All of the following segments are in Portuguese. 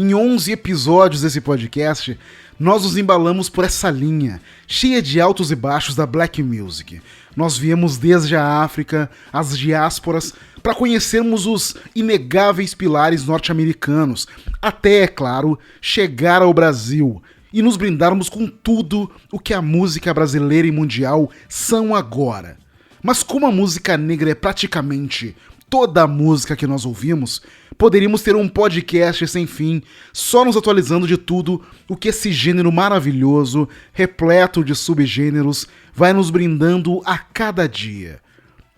Em 11 episódios desse podcast, nós nos embalamos por essa linha, cheia de altos e baixos da Black Music. Nós viemos desde a África, as diásporas, para conhecermos os inegáveis pilares norte-americanos, até, é claro, chegar ao Brasil e nos brindarmos com tudo o que a música brasileira e mundial são agora. Mas como a música negra é praticamente toda a música que nós ouvimos, poderíamos ter um podcast sem fim, só nos atualizando de tudo o que esse gênero maravilhoso, repleto de subgêneros, vai nos brindando a cada dia.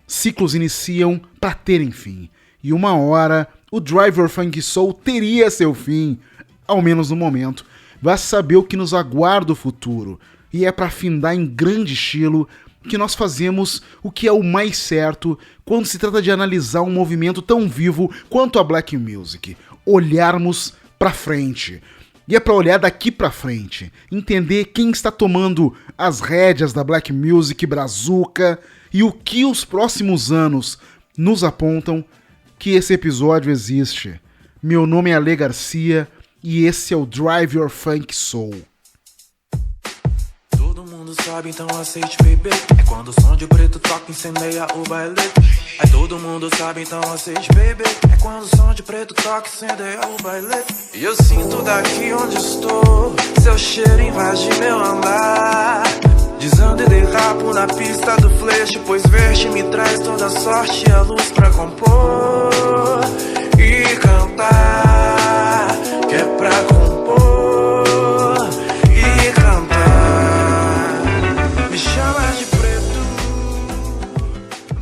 Ciclos iniciam para terem fim, e uma hora o Drive Your Funk Soul teria seu fim, ao menos no momento. Vai saber o que nos aguarda o futuro, e é para findar em grande estilo que nós fazemos o que é o mais certo quando se trata de analisar um movimento tão vivo quanto a Black Music, olharmos pra frente. E é pra olhar daqui pra frente, entender quem está tomando as rédeas da Black Music brazuca e o que os próximos anos nos apontam que esse episódio existe. Meu nome é Ale Garcia e esse é o Drive Your Funk Soul. Todo mundo sabe, então aceite, baby. É quando o som de preto toca, incendeia o baile. É todo mundo sabe, então aceite, baby. É quando o som de preto toca, incendeia o baile. E eu sinto daqui onde estou, seu cheiro invade meu andar. Desando e derrapo na pista do flash, pois verde me traz toda a sorte e a luz pra compor e cantar, que é pra compor e cantar. Me chama de preto,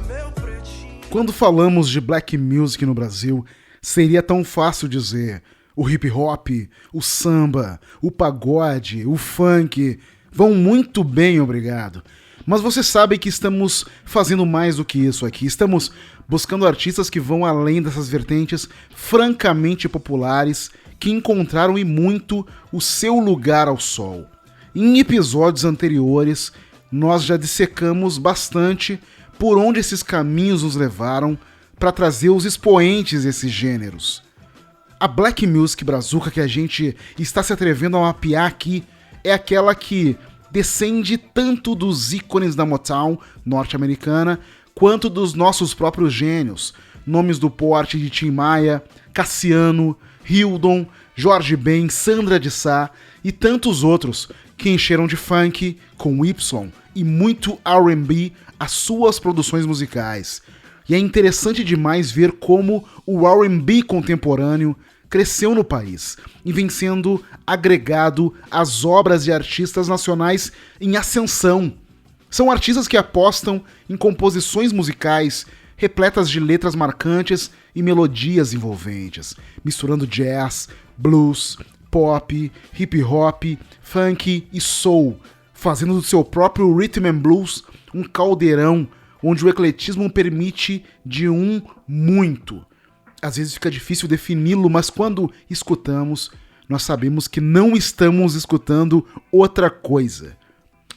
meu pretinho. Quando falamos de Black Music no Brasil, seria tão fácil dizer o hip hop, o samba, o pagode, o funk vão muito bem, obrigado. Mas você sabe que estamos fazendo mais do que isso aqui. Estamos buscando artistas que vão além dessas vertentes francamente populares, que encontraram e muito o seu lugar ao sol. Em episódios anteriores, nós já dissecamos bastante por onde esses caminhos nos levaram para trazer os expoentes desses gêneros. A Black Music brazuca que a gente está se atrevendo a mapear aqui é aquela que descende tanto dos ícones da Motown norte-americana quanto dos nossos próprios gênios, nomes do porte de Tim Maia, Cassiano, Hildon, Jorge Ben, Sandra de Sá e tantos outros que encheram de funk com Y e muito R&B as suas produções musicais. E é interessante demais ver como o R&B contemporâneo cresceu no país e vem sendo agregado às obras de artistas nacionais em ascensão. São artistas que apostam em composições musicais repletas de letras marcantes e melodias envolventes, misturando jazz, blues, pop, hip hop, funk e soul, fazendo do seu próprio rhythm and blues um caldeirão onde o ecletismo permite de muito. Às vezes fica difícil defini-lo, mas quando escutamos, nós sabemos que não estamos escutando outra coisa.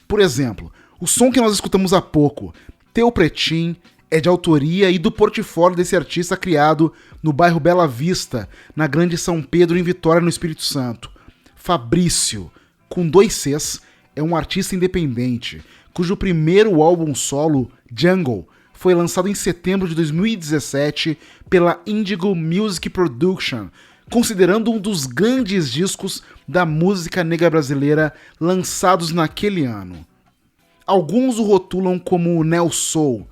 Por exemplo, o som que nós escutamos há pouco, Teu Pretim, é de autoria e do portfólio desse artista criado no bairro Bela Vista, na Grande São Pedro, em Vitória, no Espírito Santo. Fabrício, com 2 Cs, é um artista independente, cujo primeiro álbum solo, Jungle, foi lançado em setembro de 2017 pela Indigo Music Production, considerando um dos grandes discos da música negra brasileira lançados naquele ano. Alguns o rotulam como neo soul,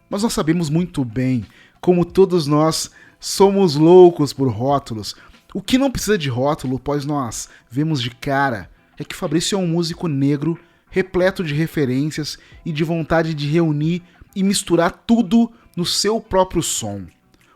mas nós sabemos muito bem, como todos nós somos loucos por rótulos. O que não precisa de rótulo, pois nós vemos de cara, é que Fabrício é um músico negro repleto de referências e de vontade de reunir e misturar tudo no seu próprio som.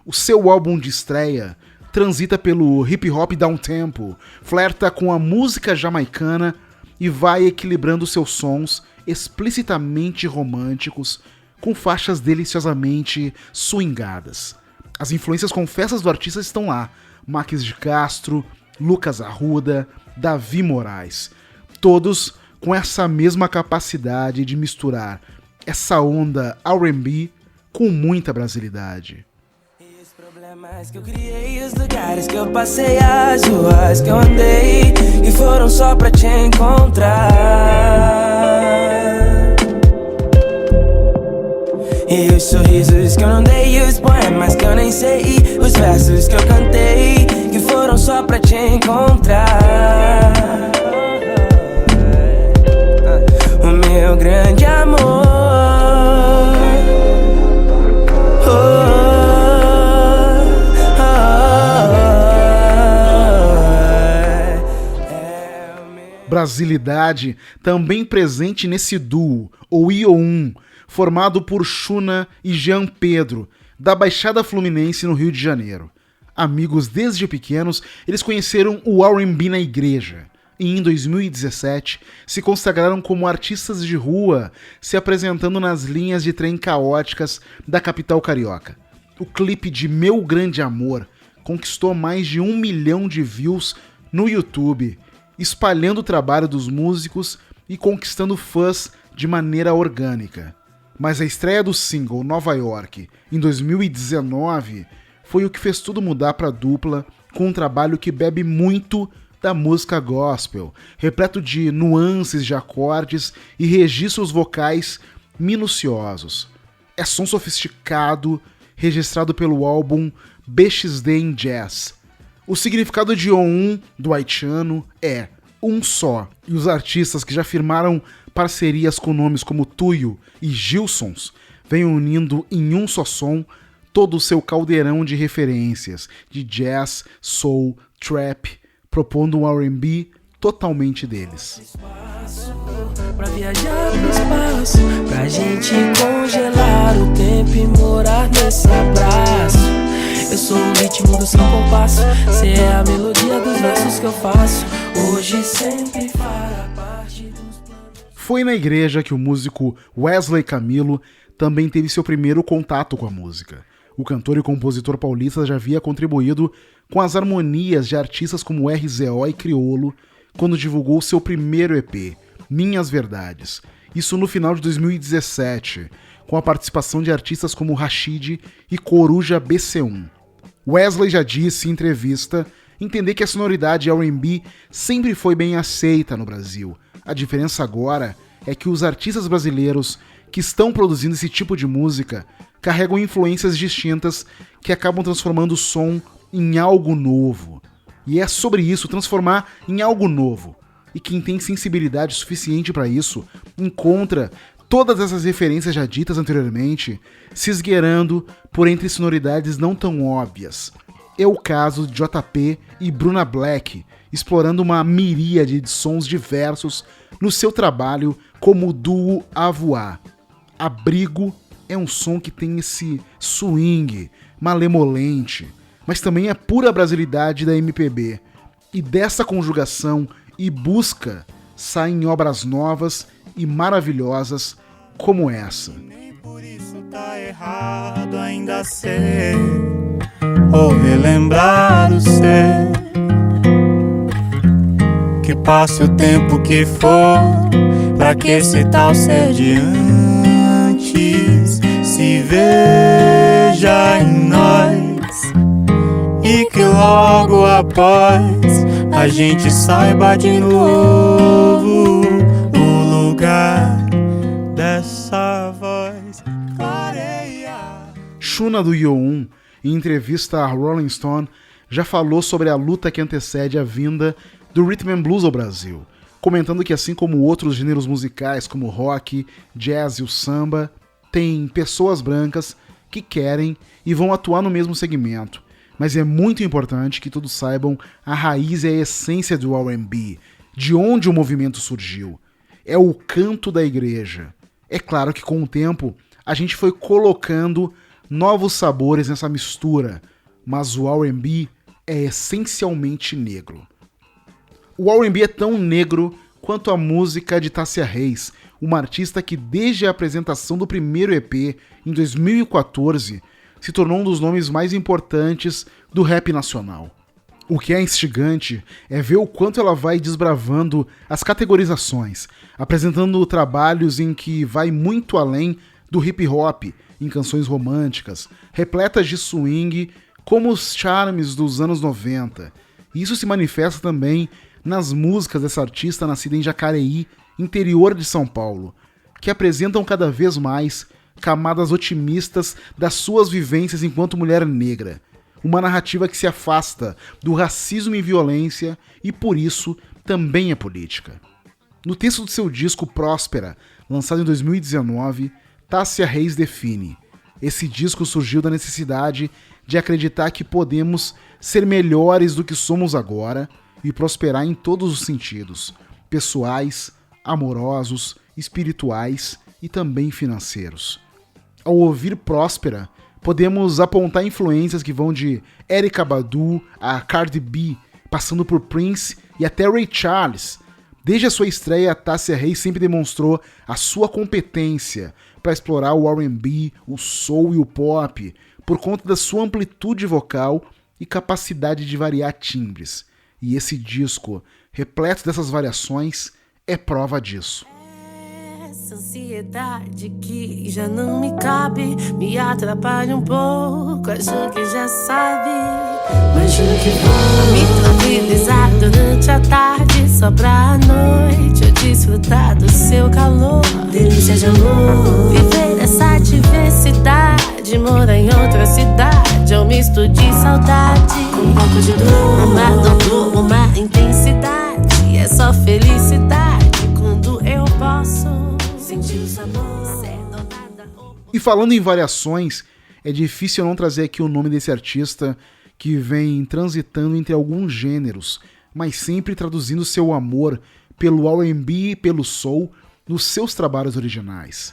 O seu álbum de estreia transita pelo hip hop downtempo, flerta com a música jamaicana e vai equilibrando seus sons explicitamente românticos com faixas deliciosamente swingadas. As influências confessas do artista estão lá: Marques de Castro, Lucas Arruda, Davi Moraes, todos com essa mesma capacidade de misturar essa onda R&B com muita brasilidade. Esse problema Mais que eu criei os lugares que eu passei, as ruas que eu andei, e foram só pra te encontrar. E os sorrisos que eu não dei, os poemas que eu nem sei, os versos que eu cantei, que foram só pra te encontrar. O meu grande amor. Brasilidade também presente nesse duo, o IO1, formado por Shuna e Jean Pedro, da Baixada Fluminense no Rio de Janeiro. Amigos desde pequenos, eles conheceram o R&B na igreja e em 2017 se consagraram como artistas de rua, se apresentando nas linhas de trem caóticas da capital carioca. O clipe de Meu Grande Amor conquistou mais de 1 milhão de views no YouTube, espalhando o trabalho dos músicos e conquistando fãs de maneira orgânica. Mas a estreia do single Nova York, em 2019, foi o que fez tudo mudar para a dupla, com um trabalho que bebe muito da música gospel, repleto de nuances de acordes e registros vocais minuciosos. É som sofisticado, registrado pelo álbum BXD in Jazz. O significado de O1 do haitiano é um só, e os artistas que já firmaram parcerias com nomes como Tuyo e Gilsons vêm unindo em um só som todo o seu caldeirão de referências de jazz, soul, trap, propondo um R&B totalmente deles. Pra viajar pro espaço, pra gente congelar o tempo e morar nesse abraço. Eu sou o ritmo do seu compasso, cê é a melodia dos versos que eu faço. Hoje sempre fará parte dos planos. Foi na igreja que o músico Wesley Camilo também teve seu primeiro contato com a música. O cantor e compositor paulista já havia contribuído com as harmonias de artistas como RZO e Criolo quando divulgou seu primeiro EP, Minhas Verdades. Isso no final de 2017, com a participação de artistas como Rashid e Coruja BC1. Wesley já disse em entrevista entender que a sonoridade R&B sempre foi bem aceita no Brasil. A diferença agora é que os artistas brasileiros que estão produzindo esse tipo de música carregam influências distintas que acabam transformando o som em algo novo. E é sobre isso, transformar em algo novo. E quem tem sensibilidade suficiente para isso encontra todas essas referências já ditas anteriormente se esgueirando por entre sonoridades não tão óbvias. É o caso de JP e Bruna Black, explorando uma miríade de sons diversos no seu trabalho como duo A Voar. Abrigo é um som que tem esse swing malemolente, mas também é pura brasilidade da MPB. E dessa conjugação e busca saem obras novas e maravilhosas como essa. Nem por isso tá errado ainda ser ou relembrar o ser. Que passe o tempo que for, pra que esse tal ser de antes se veja em nós, e que logo após a gente saiba de novo o lugar dessa voz clareia. Shuna do IO1, em entrevista a Rolling Stone, já falou sobre a luta que antecede a vinda do Rhythm and Blues ao Brasil, comentando que assim como outros gêneros musicais como o rock, jazz e o samba, tem pessoas brancas que querem e vão atuar no mesmo segmento, mas é muito importante que todos saibam a raiz e a essência do R&B, de onde o movimento surgiu. É o canto da igreja. É claro que com o tempo a gente foi colocando novos sabores nessa mistura, mas o R&B é essencialmente negro. O R&B é tão negro quanto a música de Tássia Reis, uma artista que desde a apresentação do primeiro EP, em 2014, se tornou um dos nomes mais importantes do rap nacional. O que é instigante é ver o quanto ela vai desbravando as categorizações, apresentando trabalhos em que vai muito além do hip hop, em canções românticas, repletas de swing, como os charmes dos anos 90. E isso se manifesta também nas músicas dessa artista nascida em Jacareí, interior de São Paulo, que apresentam cada vez mais camadas otimistas das suas vivências enquanto mulher negra. Uma narrativa que se afasta do racismo e violência e, por isso, também é política. No texto do seu disco Próspera, lançado em 2019, Tássia Reis define: esse disco surgiu da necessidade de acreditar que podemos ser melhores do que somos agora e prosperar em todos os sentidos, pessoais, amorosos, espirituais e também financeiros. Ao ouvir Próspera, podemos apontar influências que vão de Erykah Badu a Cardi B, passando por Prince e até Ray Charles. Desde a sua estreia, a Tássia Reis sempre demonstrou a sua competência para explorar o R&B, o soul e o pop, por conta da sua amplitude vocal e capacidade de variar timbres. E esse disco, repleto dessas variações, é prova disso. Essa ansiedade que já não me cabe me atrapalha um pouco, acho que já sabe. Imagino que vou me tranquilizar durante a tarde, só pra noite eu desfrutar do seu calor. Delícia de amor, viver essa diversidade, morar em outra cidade, é um misto de saudade com um pouco de dor, uma intensidade, é só felicidade quando eu posso sentir o sabor. E falando em variações, é difícil não trazer aqui o nome desse artista que vem transitando entre alguns gêneros, mas sempre traduzindo seu amor pelo R&B e pelo soul nos seus trabalhos originais.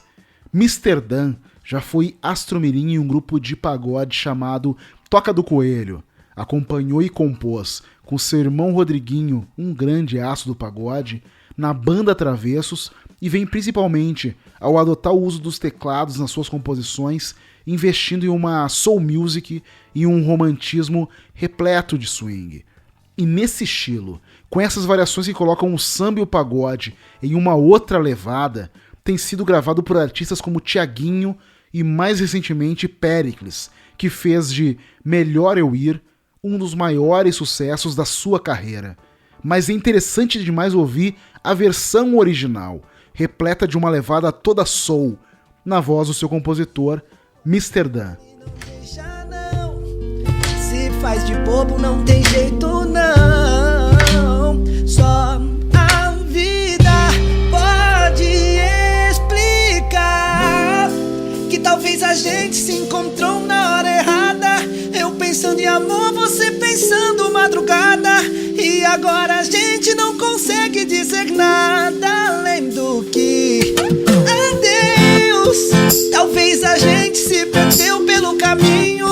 Mr. Dan já foi astromirim em um grupo de pagode chamado Toca do Coelho, acompanhou e compôs com seu irmão Rodriguinho, um grande aço do pagode, na banda Travessos, e vem principalmente ao adotar o uso dos teclados nas suas composições, investindo em uma soul music e um romantismo repleto de swing. E nesse estilo, com essas variações que colocam o samba e o pagode em uma outra levada, tem sido gravado por artistas como Thiaguinho e mais recentemente Péricles, que fez de Melhor Eu Ir um dos maiores sucessos da sua carreira. Mas é interessante demais ouvir a versão original, repleta de uma levada toda soul, na voz do seu compositor, Mr. Dan. Se faz de bobo, não tem jeito não. Só a vida pode explicar que talvez a gente se encontrou na hora errada. Eu pensando em amor, você pensando madrugada, e agora a gente não consegue dizer nada além do que adeus. Talvez a gente se perdeu pelo caminho,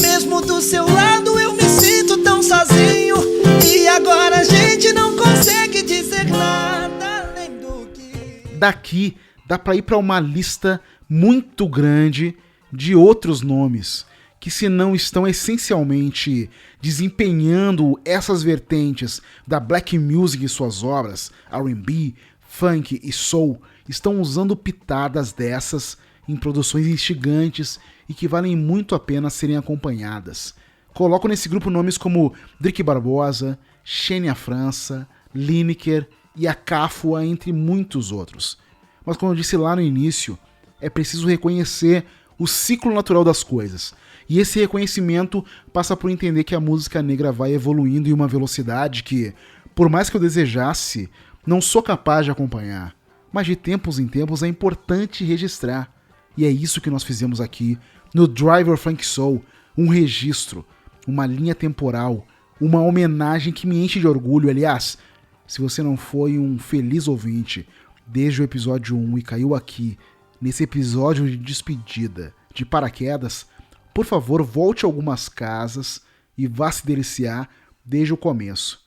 mesmo do seu lado eu me sinto tão sozinho, e agora a gente não consegue dizer nada além do que... Daqui dá pra ir pra uma lista muito grande de outros nomes que, se não estão essencialmente desempenhando essas vertentes da black music em suas obras, R&B, funk e soul, estão usando pitadas dessas em produções instigantes e que valem muito a pena serem acompanhadas. Coloco nesse grupo nomes como Drick Barbosa, Xenia França, Lineker e a Cáfua, entre muitos outros. Mas como eu disse lá no início, é preciso reconhecer o ciclo natural das coisas. E esse reconhecimento passa por entender que a música negra vai evoluindo em uma velocidade que, por mais que eu desejasse, não sou capaz de acompanhar. Mas de tempos em tempos é importante registrar. E é isso que nós fizemos aqui no Driver Funk Soul, um registro, uma linha temporal, uma homenagem que me enche de orgulho. Aliás, se você não foi um feliz ouvinte desde o episódio 1 e caiu aqui, nesse episódio de despedida, de paraquedas, por favor, volte algumas casas e vá se deliciar desde o começo.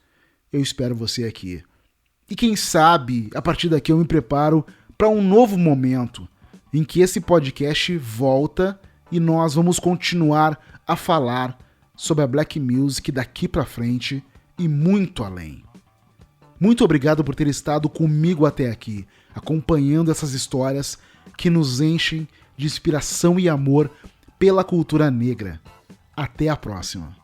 Eu espero você aqui. E quem sabe, a partir daqui eu me preparo para um novo momento em que esse podcast volta e nós vamos continuar a falar sobre a black music daqui para frente e muito além. Muito obrigado por ter estado comigo até aqui, acompanhando essas histórias que nos enchem de inspiração e amor pela cultura negra. Até a próxima.